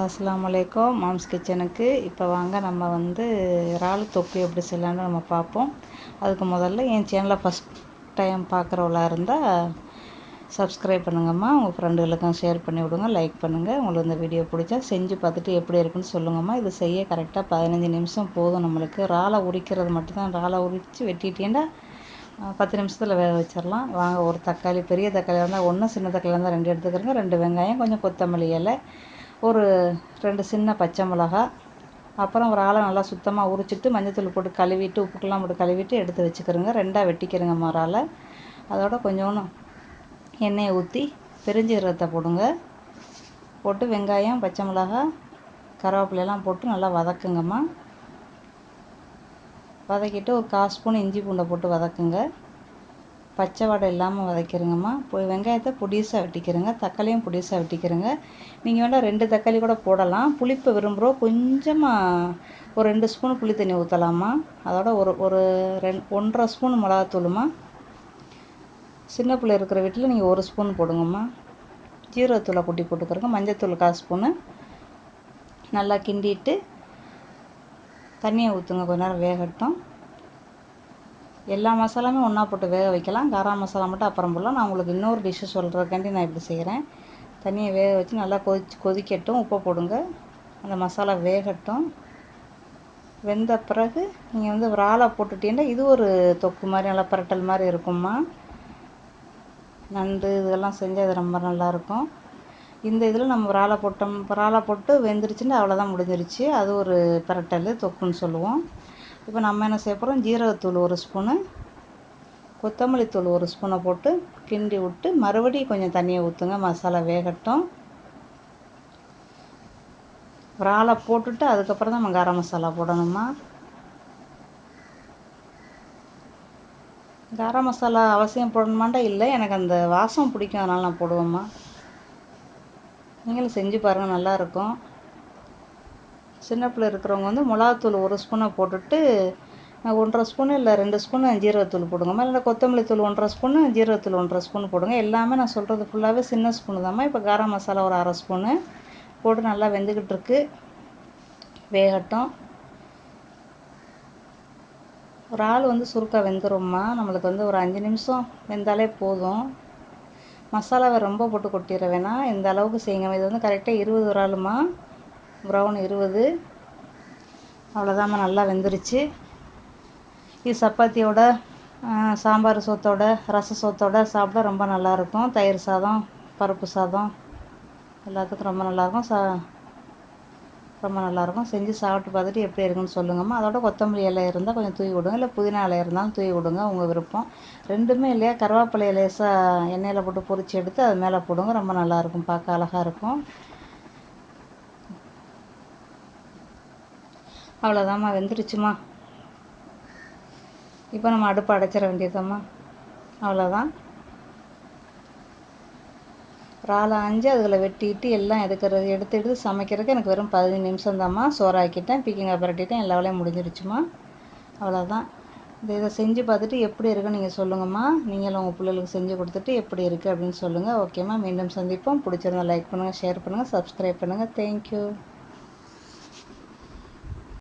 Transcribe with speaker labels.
Speaker 1: அஸ்ஸலாமுஅலைக்கும் moms கிச்சனுக்கு. இப்போ வாங்க நம்ம இறால் தொக்கு எப்படி செய்யலான்னு நம்ம பார்ப்போம். அதுக்கு முதல்ல என் சேனலை ஃபஸ்ட் டைம் பார்க்குறவளா இருந்தால் சப்ஸ்கிரைப் பண்ணுங்கம்மா. உங்கள் ஃப்ரெண்டுகளுக்கும் ஷேர் பண்ணி விடுங்க, லைக் பண்ணுங்கள். உங்களுக்கு இந்த வீடியோ பிடிச்சா செஞ்சு பார்த்துட்டு எப்படி இருக்குன்னு சொல்லுங்கம்மா. இது செய்ய கரெக்டாக 15 நிமிஷம் போதும் நம்மளுக்கு. இறாலை உரிக்கிறது மட்டும்தான். இறாலை உரித்து வெட்டிட்டேன்னா 10 நிமிஷத்தில் வேக வச்சிடலாம். வாங்க, ஒரு தக்காளி, பெரிய தக்காளி இருந்தால் 1, சின்ன தக்காளி இருந்தால் 2 எடுத்துக்கிறேங்க. 2 வெங்காயம், கொஞ்சம் கொத்தமல்லி இலை, ஒரு 2 சின்ன பச்சை மிளகா, அப்புறம் ஒரு ஆளை நல்லா சுத்தமாக உரிச்சிட்டு மஞ்சத்தூள் போட்டு கழுவிட்டு உப்புக்கெல்லாம் போட்டு கழுவிட்டு எடுத்து வச்சுக்கிறோங்க. 2ஆக வெட்டிக்கிறேங்க மறால். அதோட கொஞ்சோன்னு எண்ணெயை ஊற்றி பெருஞ்சீரகத்தை போடுங்க. போட்டு வெங்காயம், பச்சை மிளகா, கருவேப்பிலையெல்லாம் போட்டு நல்லா வதக்குங்கம்மா. வதக்கிட்டு ஒரு 1/4 ஸ்பூன் இஞ்சி பூண்டை போட்டு வதக்குங்க. பச்சை வடை இல்லாமல் வதக்கிடுங்கம்மா. வெங்காயத்தை பொடிசாக வெட்டிக்கிறேங்க. தக்காளியும் பொடிசாக வெட்டிக்கிறேங்க. நீங்கள் வேணால் 2 தக்காளி கூட போடலாம். புளிப்பை விரும்புகிறோம் கொஞ்சமாக ஒரு 2 ஸ்பூன் புளி தண்ணி ஊற்றலாமா. அதோட ஒரு 1.5 ஸ்பூன் மிளகாத்தூளுமா. சின்ன பிள்ளை இருக்கிற வீட்டில் நீங்கள் 1 ஸ்பூன் போடுங்கம்மா. ஜீரகத்தூளை குட்டி போட்டுக்கிறோங்க. மஞ்சத்தூள் 1/4 ஸ்பூனு. நல்லா கிண்டிட்டு தண்ணியை ஊற்றுங்க. கொஞ்ச நேரம் வேகட்டும். எல்லா மசாலாமே ஒன்றா போட்டு வேக வைக்கலாம். கரம் மசாலா மட்டும் அப்புறம் போடலாம். நான் உங்களுக்கு இன்னொரு டிஷ்ஷு சொல்கிறதுக்காண்டி நான் இப்படி செய்கிறேன். தண்ணியை வேக வச்சு நல்லா கொதிக்கட்டும். உப்பை போடுங்க. அந்த மசாலா வேகட்டும். வெந்த பிறகு நீங்கள் இறாலை போட்டுட்டீங்கன்னா இது ஒரு தொக்கு மாதிரி நல்லா பரட்டல் மாதிரி இருக்கும்மா. நண்டு இதெல்லாம் செஞ்சால் இது ரொம்ப நல்லாயிருக்கும். இந்த இதில் நம்ம இறாலை போட்டு வெந்துருச்சுன்னா அவ்வளோதான், முடிஞ்சிருச்சு. அது ஒரு பரட்டல் தொக்குன்னு சொல்லுவோம். இப்போ நம்ம என்ன செய்ய போகிறோம், ஜீரகத்தூள் 1 ஸ்பூனு, கொத்தமல்லி தூள் 1 ஸ்பூனை போட்டு கிண்டி விட்டு மறுபடியும் கொஞ்சம் தண்ணியை ஊற்றுங்க. மசாலா வேகட்டும். இறாலை போட்டுட்டு அதுக்கப்புறம் தான் நம்ம கரம் மசாலா போடணுமா. கரம் மசாலா அவசியம் போடணுமாண்டா இல்லை, எனக்கு அந்த வாசம் பிடிக்கும், அதனால் நான் போடுவேம்மா. நீங்களும் செஞ்சு பாருங்கள், நல்லாயிருக்கும். சின்ன பிள்ளை இருக்கிறவங்க மிளகாத்தூள் 1 ஸ்பூனை போட்டுட்டு 1.5 ஸ்பூனு இல்லை 2 ஸ்பூனு ஜீரகத்தூள் போடுங்கம்மா. இல்லை கொத்தமல்லி தூள் 1.5 ஸ்பூனு, ஜீரகத்தூள் 1.5 ஸ்பூன் போடுங்க. எல்லாமே நான் சொல்கிறது ஃபுல்லாகவே சின்ன ஸ்பூனு தாம்மா. இப்போ கரம் மசாலா ஒரு 1/2 ஸ்பூனு போட்டு நல்லா வெந்துக்கிட்டு இருக்கு. வேகட்டும். இறால் சுருக்கா வெந்துரும்மா. நம்மளுக்கு ஒரு 5 நிமிஷம் வெந்தாலே போதும். மசாலாவை ரொம்ப போட்டு கொட்டிட வேணாம். இந்த அளவுக்கு செய்யுங்க. இது கரெக்டாக 20 இறாலுமா. ப்ரௌன் 20. அவ்வளோதாம்மா, நல்லா வெந்துருச்சு. இது சப்பாத்தியோட, சாம்பார் சோத்தோட, ரச சோத்தோட சாப்பிட ரொம்ப நல்லாயிருக்கும். தயிர் சாதம், பருப்பு சாதம் எல்லாத்துக்கும் ரொம்ப நல்லாயிருக்கும். ரொம்ப நல்லாயிருக்கும். செஞ்சு சாப்பிட்டு பார்த்துட்டு எப்படி இருக்குன்னு சொல்லுங்கம்மா. அதோட கொத்தமல்லி இலை இருந்தால் கொஞ்சம் தூவி விடுங்க, இல்லை புதினா இலை இருந்தாலும் தூவி விடுங்க, உங்கள் விருப்பம். ரெண்டுமே இல்லையா, கருவேப்பிலையை லேசாக எண்ணெயில் போட்டு பொரிச்சு எடுத்து அது மேலே போடுங்க. ரொம்ப நல்லாயிருக்கும், பார்க்க அழகாக இருக்கும். அவ்வளோதாம்மா, வெந்துருச்சுமா. இப்போ நம்ம அடுப்பை அடைச்சிட வேண்டியதாம்மா. அவ்வளோதான். இறாலை ஆஞ்சு அதில் வெட்டிட்டு எல்லாம் எடுத்து சமைக்கிறதுக்கு எனக்கு வெறும் 15 நிமிஷம் தாம்மா. சோறாக்கிட்டேன், பீக்கிங்காய் பரட்டிட்டேன், எல்லா வேலையும் முடிஞ்சிருச்சுமா. அவ்வளோதான். இதை செஞ்சு பார்த்துட்டு எப்படி இருக்குன்னு நீங்கள் சொல்லுங்கம்மா. நீங்களும் உங்கள் பிள்ளைகளுக்கு செஞ்சு கொடுத்துட்டு எப்படி இருக்குது அப்படின்னு சொல்லுங்கள். ஓகேம்மா, மீண்டும் சந்திப்போம். பிடிச்சிருந்தா லைக் பண்ணுங்கள், ஷேர் பண்ணுங்கள், சப்ஸ்கிரைப் பண்ணுங்கள். தேங்க்யூ.